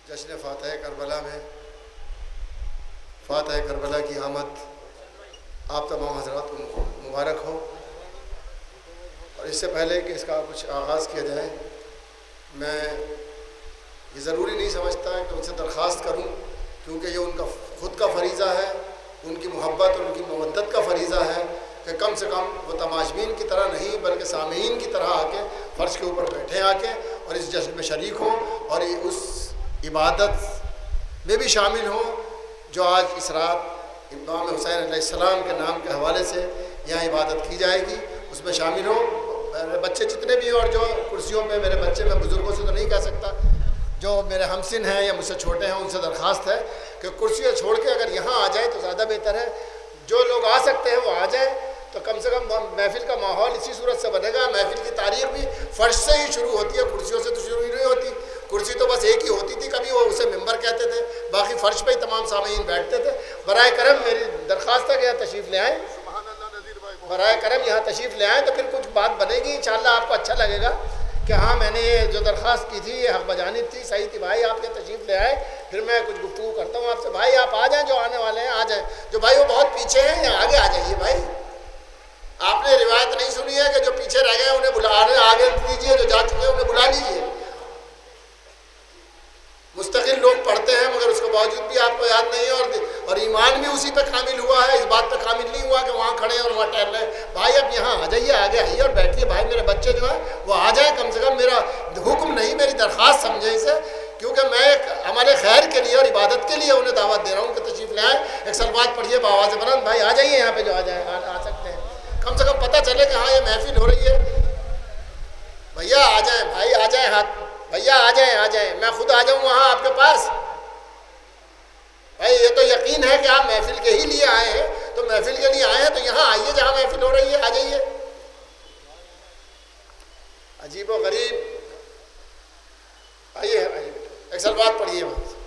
जश्न फ़ातह करबला में फ़ातह करबला की आमद आप तमाम हज़रात को मुबारक हो। और इससे पहले कि इसका कुछ आगाज़ किया जाए, मैं ये ज़रूरी नहीं समझता कि उनसे दरख्वास्त करूं, क्योंकि ये उनका ख़ुद का फ़रीज़ा है, उनकी मोहब्बत और उनकी मवद्दत का फ़रीज़ा है कि कम से कम वो तमाशबीन की तरह नहीं बल्कि सामीन की तरह आके फ़र्श के ऊपर बैठे आके और इस जश्न में शरीक हों और उस इबादत में भी शामिल हों जो आज इस रात इमाम हुसैन अलैहिस्सलाम के नाम के हवाले से यहाँ इबादत की जाएगी, उसमें शामिल हों। मेरे बच्चे जितने भी और जो कुर्सियों पे मेरे बच्चे, मैं बुज़ुर्गों से तो नहीं कह सकता, जो मेरे हमसिन हैं या मुझसे छोटे हैं उनसे दरख्वास्त है कि कुर्सियाँ छोड़ के अगर यहाँ आ जाए तो ज़्यादा बेहतर है। जो लोग आ सकते हैं वो आ जाए, तो कम से कम महफ़िल का माहौल इसी सूरत से बनेगा। महफ़िल की तारीख़ भी फ़र्श से ही शुरू होती है, कुर्सियों से तो शुरू ही नहीं होती। कुर्सी तो बस एक ही होती थी, कभी वो उसे मिंबर कहते थे, बाकी फ़र्श पे ही तमाम सामीन बैठते थे। बराए करम मेरी दरख्वास्त है कि यहाँ तशरीफ़ ले आएँ, बराए करम यहाँ तशरीफ़ ले आएँ, तो फिर कुछ बात बनेगी इंशाअल्लाह, आपको अच्छा लगेगा कि हाँ मैंने ये जो दरख्वास्त की थी ये हक़ बजानिब थी, सही थी। भाई आप ये तशरीफ़ ले आए, फिर मैं कुछ गुफ्तगू करता हूँ आपसे। भाई आप आ जाएँ, जो आने वाले हैं आ जाएँ, जो भाई वो बहुत पीछे हैं यहाँ आगे आ जाइए। भाई आपने रिवायत नहीं सुनी है कि जो पीछे रह गए उन्हें बुला आगे लीजिए, जो जा चुके हैं उन्हें बुला लीजिए। मुस्तकिल लोग पढ़ते हैं मगर उसके बावजूद भी आपको याद नहीं है, और ईमान भी उसी पे कामिल हुआ है, इस बात पे कामिल नहीं हुआ कि वहाँ खड़े हैं और वहाँ टहल रहे हैं। भाई अब यहाँ आ जाइए, आगे आइए और बैठिए। भाई मेरे बच्चे जो हैं वो आ जाए, कम से कम मेरा हुक्म नहीं मेरी दरख्वास्त समझे इसे, क्योंकि मैं एक अमल खैर के लिए और इबादत के लिए उन्हें दावत दे रहा हूँ कि तशरीफ़ ले आए। एक सलवात पढ़िए बावाज़ बुलंद, भाई आ जाइए यहाँ पे, जो आ जाए आ सकते हैं, कम से कम पता चले कि हाँ ये महफिल हो रही है। भैया आ जाए, भाई आ जाए, हाथ भैया आ जाए, आ जाए, मैं खुद आ जाऊँ वहाँ आपके पास। भाई ये तो यकीन है कि आप महफिल के ही लिए आए हैं, तो महफिल के लिए आए हैं तो यहाँ आइए जहाँ महफिल हो रही है, आ जाइए। अजीब व गरीब, आइए आइए, एक सलवात पढ़िए वहाँ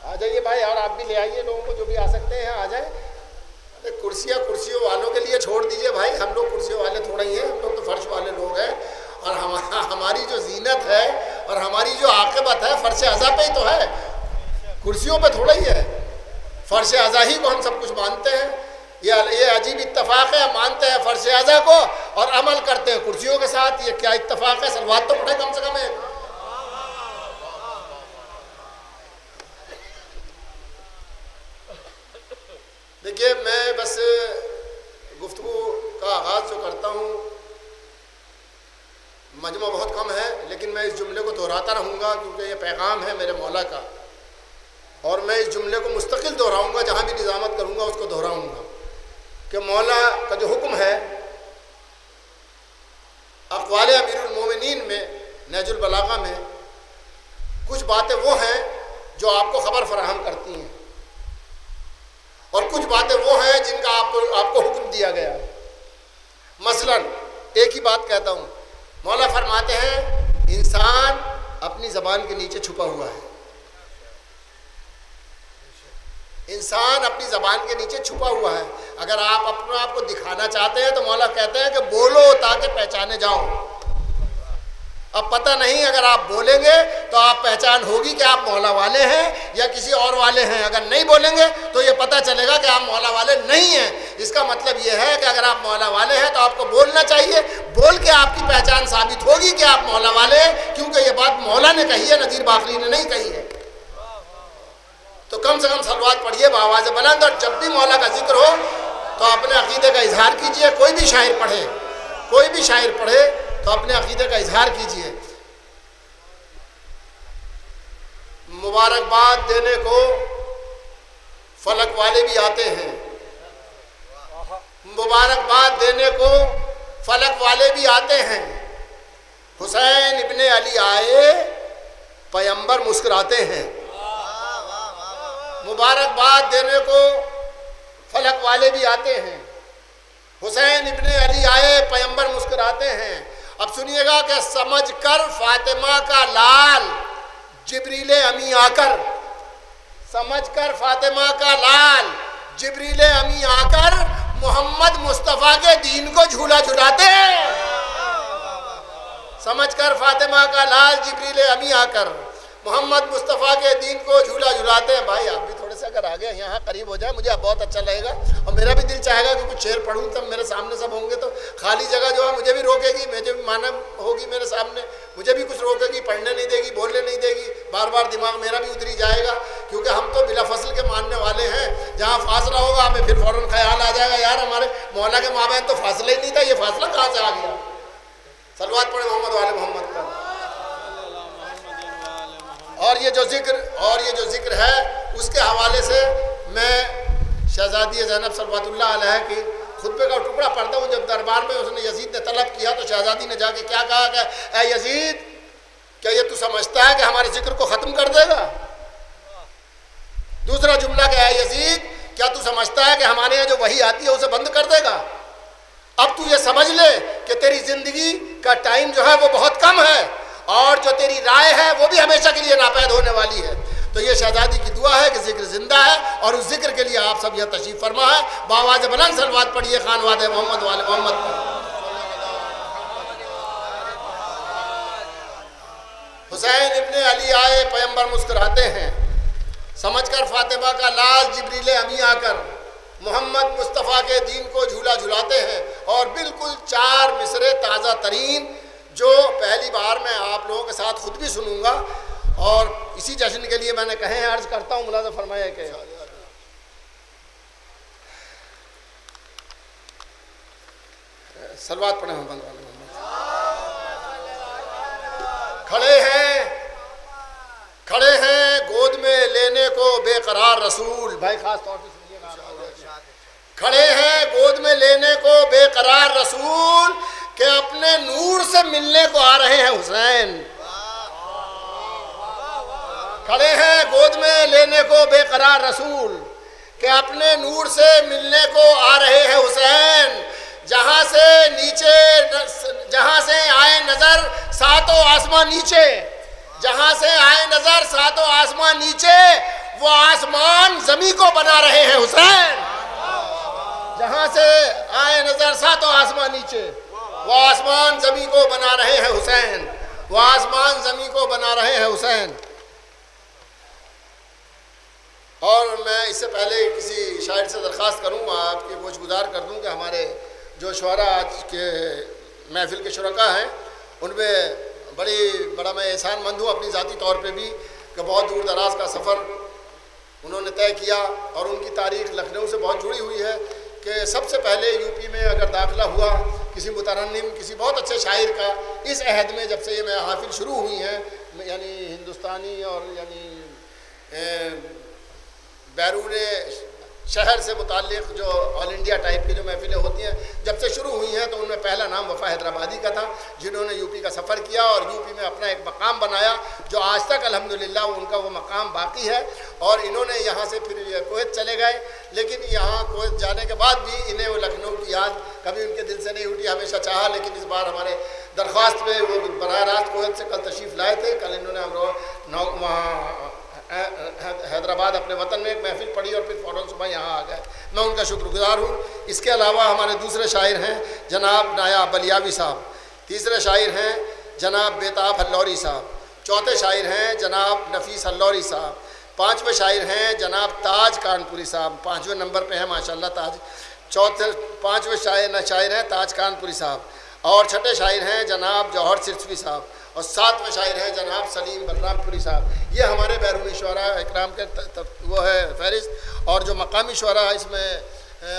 आ जाइए भाई, और आप भी ले आइए लोगों को, जो भी आ सकते हैं आ जाए। अरे कुर्सियाँ कुर्सियों वालों के लिए छोड़ दीजिए भाई, हम लोग कुर्सियों वाले थोड़ा ही हैं, हम लोग तो फर्श वाले लोग हैं। और हमारी जो जीनत है और हमारी जो आक़िबत है फर्श अज़ा पे ही तो है, कुर्सियों पे थोड़ा ही है। फर्श अज़ा ही को हम सब कुछ मानते हैं। ये अजीब इत्तफाक़ है, मानते हैं फर्श अज़ा को और अमल करते हैं कुर्सियों के साथ। ये क्या इत्तफाक़ है? सलवात तो पढ़े कम से कम है। देखिए मैं बस गुफ्तगू का आगाज़ जो करता हूँ, मजमा बहुत कम है, लेकिन मैं इस जुमले को दोहराता रहूँगा क्योंकि ये पैगाम है मेरे मौला का, और मैं इस जुमले को मुस्तकिल दोहराऊँगा, जहाँ भी निज़ामत करूँगा उसको दोहराऊँगा कि मौला का जो हुक्म है अक़वाल अमीरुल मोमिनीन में, नहजुल बलागा में, कुछ बातें वो हैं जो आपको ख़बर फराहम करती हैं और कुछ बातें वो हैं जिनका आपको हुक्म दिया गया। मसलन एक ही बात कहता हूँ, मौला फरमाते हैं इंसान अपनी ज़बान के नीचे छुपा हुआ है। इंसान अपनी ज़बान के नीचे छुपा हुआ है। अगर आप अपने आप को दिखाना चाहते हैं तो मौला कहते हैं कि बोलो ताकि पहचाने जाओ। अब पता नहीं, अगर आप बोलेंगे तो आप पहचान होगी कि आप मौला वाले हैं या किसी और वाले हैं। अगर नहीं बोलेंगे तो ये पता चलेगा कि आप मौला वाले नहीं हैं। इसका मतलब ये है कि अगर आप मौला वाले हैं तो आपको बोलना चाहिए, बोल के आपकी पहचान साबित होगी कि आप मौला वाले हैं, क्योंकि ये बात मौला ने कही है, नज़ीर बाकरी ने नहीं कही है। तो कम से कम सलवात पढ़िए बावाज़ बुलंद, और जब भी मौला का जिक्र हो तो अपने अक़ीदे का इजहार कीजिए। कोई भी शायर पढ़े, कोई भी शायर पढ़े तो अपने अक़ीदे का इजहार कीजिए। मुबारकबाद देने को फलक वाले भी आते हैं, मुबारकबाद देने को फलक वाले भी आते हैं। हुसैन इब्ने अली आए, पैगंबर मुस्कुराते हैं। मुबारकबाद देने को फलक वाले भी आते हैं। हुसैन इब्ने अली आए, पैगंबर मुस्कुराते हैं। अब सुनिएगा कि समझ कर फातिमा का लाल जिब्रील अमी आकर, समझ कर फातिमा का लाल जिब्रील अमी आकर मोहम्मद मुस्तफ़ा के दीन को झूला झुलाते हैं। समझकर फातिमा का लाल जिब्रील अमी आकर मोहम्मद मुस्तफ़ा के दीन को झूला झुलाते हैं। भाई आप भी थोड़े से अगर आगे यहाँ करीब हो जाए मुझे अब बहुत अच्छा लगेगा, और मेरा भी दिल चाहेगा कि कुछ शेर पढ़ूँ, तब मेरे सामने सब होंगे तो खाली जगह जो है मुझे भी रोकेगी, मुझे भी मानव होगी मेरे सामने, मुझे भी कुछ रोकेगी, पढ़ने नहीं देगी, बोलने नहीं देगी, बार बार दिमाग मेरा भी उतरी जाएगा, क्योंकि हम तो बिला फसल के मानने वाले हैं। जहाँ फासला होगा हमें फिर फ़ौरन ख्याल आ जाएगा, यार हमारे मौला के माबैन तो फासला ही नहीं था, ये फासला कहाँ से आ गया। सलवात पढ़े मोहम्मद वाले मोहम्मद पर। और ये जो जिक्र है उसके हवाले से मैं शहजादी ज़ैनब सलवातुल्लाह अलैहा की खुतबे का टुकड़ा पढ़ता हूँ। जब दरबार में उसने यजीद ने तलब किया तो शहजादी ने जाके क्या कहा कि ऐ यजीद, क्या ये तू समझता है कि हमारे जिक्र को ख़त्म कर देगा। दूसरा जुमला क्या है, यजीद क्या तू समझता है कि हमारे यहाँ जो वही आती है उसे बंद कर देगा। अब तू ये समझ ले कि तेरी ज़िंदगी का टाइम जो है वो बहुत कम है, और जो तेरी राय है वो भी हमेशा के लिए नापैद होने वाली है। तो ये शहजादी की दुआ है कि जिक्र जिंदा है, और उस जिक्र के लिए आप सब यह तशरीफ फरमा है। बावाज़ बुलंद सलवात पढ़िए खान वादे मोहम्मद वाले मोहम्मद पर। हुसैन इब्ने अली आए पैगंबर मुस्कुराते हैं, समझकर फातिमा का लाल जिब्रील अमी आकर मोहम्मद मुस्तफ़ा के दीन को झूला झुलाते हैं। और बिल्कुल 4 मिसरे ताज़ा तरीन जो पहली बार मैं आप लोगों के साथ खुद भी सुनूंगा, और इसी जश्न के लिए मैंने कहे हैं, अर्ज करता हूँ मुलाज़ा फरमाया कि सलवात पढ़े मोहम्मद। खड़े हैं गोद में लेने को बेकरार रसूल। भाई खास तौर से सुनिएगा, खड़े हैं गोद में लेने को बेकरार रसूल के अपने नूर से मिलने को आ रहे हैं हुसैन। खड़े हैं गोद में लेने को बेकरार रसूल के अपने नूर से मिलने को आ रहे हैं हुसैन। जहां से आए नजर सातों आसमां नीचे, जहां से आए नजर सातों आसमां नीचे, वो आसमान जमी को बना रहे हैं हुसैन। जहां से आए नजर सातों आसमां नीचे, वो आसमान ज़मीन को बना रहे हैं हुसैन। वो आसमान ज़मीन को बना रहे हैं हुसैन। और मैं इससे पहले किसी शायर से दरख्वास्त करूँ, आपकी गोशगुजार कर दूँ कि हमारे जो शुरा आज के महफिल के शुरका हैं उनमें बड़ा मैं एहसानमंद हूँ अपनी ज़ाती तौर पे भी, कि बहुत दूर दराज का सफ़र उन्होंने तय किया, और उनकी तारीख़ लखनऊ से बहुत जुड़ी हुई है। कि सबसे पहले यूपी में अगर दाखिला हुआ किसी मुतरन्निम, किसी बहुत अच्छे शायर का, इस अहद में जब से ये महफिल शुरू हुई हैं, यानी हिंदुस्तानी और यानी बैरून शहर से मुताल्लिक़ जो ऑल इंडिया टाइप की जो महफिलें होती हैं जब से शुरू हुई हैं, तो उनमें पहला नाम वफ़ा हैदराबादी का था, जिन्होंने यूपी का सफ़र किया और यूपी में अपना एक मकाम बनाया, जो आज तक अल्हम्दुलिल्लाह उनका वो मकाम बाकी है। और इन्होंने यहाँ से फिर कुवैत चले गए, लेकिन यहाँ कुवैत जाने के बाद भी इन्हें वो लखनऊ की याद कभी उनके दिल से नहीं उठी, हमेशा चाहा। लेकिन इस बार हमारे दरख्वास्त पे वो बराह रास्त कुवैत से कल तशरीफ़ लाए थे। कल इन्होंने हम वहाँ हैदराबाद अपने वतन में एक महफिल पढ़ी और फिर फ़ौरन सुबह यहाँ आ गए। मैं उनका शुक्रगुजार हूँ। इसके अलावा हमारे दूसरे शायर हैं जनाब नायाब बलियावी साहब, तीसरे शायर हैं जनाब बेताब हल्लौरी साहब, चौथे शायर हैं जनाब नफीस हल्लौरी साहब, पाँचवें शायर हैं जनाब ताज कानपुरी साहब, 5वें नंबर पे है माशाल्लाह ताज। पाँचवें शायर हैं ताज कानपुरी साहब, और छठे शायर हैं जनाब जौहर सिरसवी साहब, और 7वें शायर हैं जनाब सलीम बलरामपुरी साहब। ये हमारे बैरूनी शुरा इकराम के वो है फहरिस्त। और जो मकामी शुरा इसमें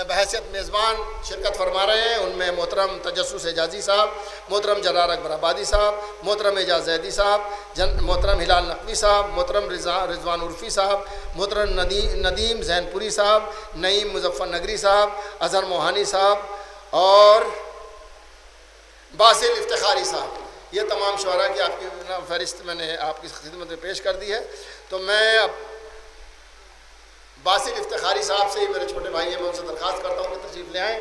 बहैसियत मेज़बान शिरकत फरमा रहे हैं, उनमें मोहतरम तजस्सुस एजाज़ी साहब, मोहतरम जलाल अकबर आबादी साहब, मोहतरम एजाज़ ज़ैदी साहब, मोहतरम हिलाल नकवी साहब, मोहतरम रिजवान उर्फ़ी साहब, मोहतरम नदीम जैनपुरी साहब, नईम मुज़फ़्फ़र नगरी साहब, अज़हर मोहानी साहब, और बासिल इफ्तिखारी साहब। ये तमाम शुरा की आपकी फहरिस्त मैंने आपकी खिदमत में पेश कर दी है। तो मैं अब बासिल इफ्तिखारी साहब से ही, मेरे छोटे भाई हैं, मैं उनसे दरख्वास्त करता हूँ कि तशरीफ़ ले आएँ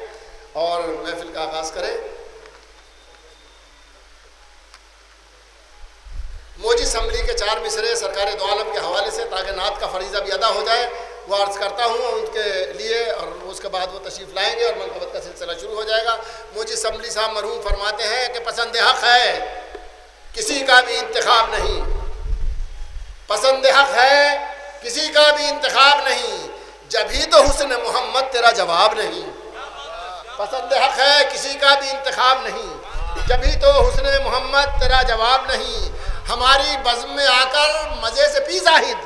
और महफिल का आगाज़ करें। मौजी असम्बली के 4 मिसरे सरकार दो आलम के हवाले से, ताकि नात का फरीज़ा भी अदा हो जाए, वो अर्ज़ करता हूँ उनके लिए, और उसके बाद वो तशरीफ़ लाएंगे और मनक़बत का सिलसिला शुरू हो जाएगा। मौजी असम्बली साहब मरहूम फरमाते हैं कि पसंद हक़ है किसी का भी इंतखाब नहीं, पसंद हक है किसी का भी इंतखाब नहीं, जभी तो हुस्न मोहम्मद तेरा जवाब नहीं। पसंद हक है किसी का भी इंतखाब नहीं, जभी तो हुस्न मोहम्मद तेरा जवाब नहीं। हमारी बज़्म में आकर मज़े से पी ज़ाहिद,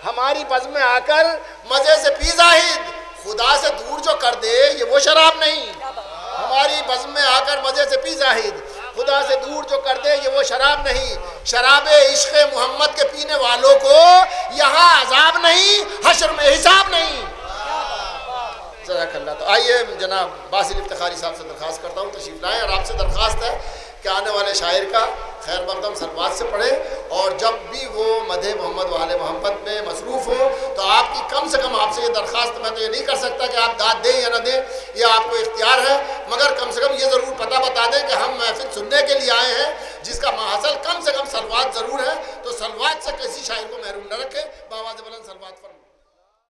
हमारी बज़्म में आकर मज़े से पी ज़ाहिद, खुदा से दूर जो कर दे ये वो शराब नहीं। हमारी बज़्म में आकर मज़े से पी ज़ाहिद, खुदा से दूर जो कर दे ये वो शराब नहीं। शराब इश्क़ मोहम्मद के पीने वालों को यहाँ अज़ाब नहीं, हश्र में हिसाब नहीं। जज़ाकल्लाह। तो आइए जनाब बासिल इफ्तिखारी साहब से दरख्वास्त करता हूँ तशरीफ़ लाएँ, और आपसे दरख्वास्त है कि आने वाले शायर का खैर मकदम सलवात से पढ़ें, और जब भी वो मदह मोहम्मद वाले मोहम्मद में मसरूफ़ हो तो आपकी कम से कम आपसे ये दरख्वास्त, मैं तो ये नहीं कर सकता कि आप दाद दें या ना दें, ये आपको इख्तियार है, मगर कम से कम ये ज़रूर पता बता दें कि हम महफिल सुनने के लिए आए हैं जिसका माहसल कम से कम सलवात ज़रूर है। तो सलवात से किसी शायर को महरूम न रखें। बावाज़ बुलंद सलवात फरमाएं।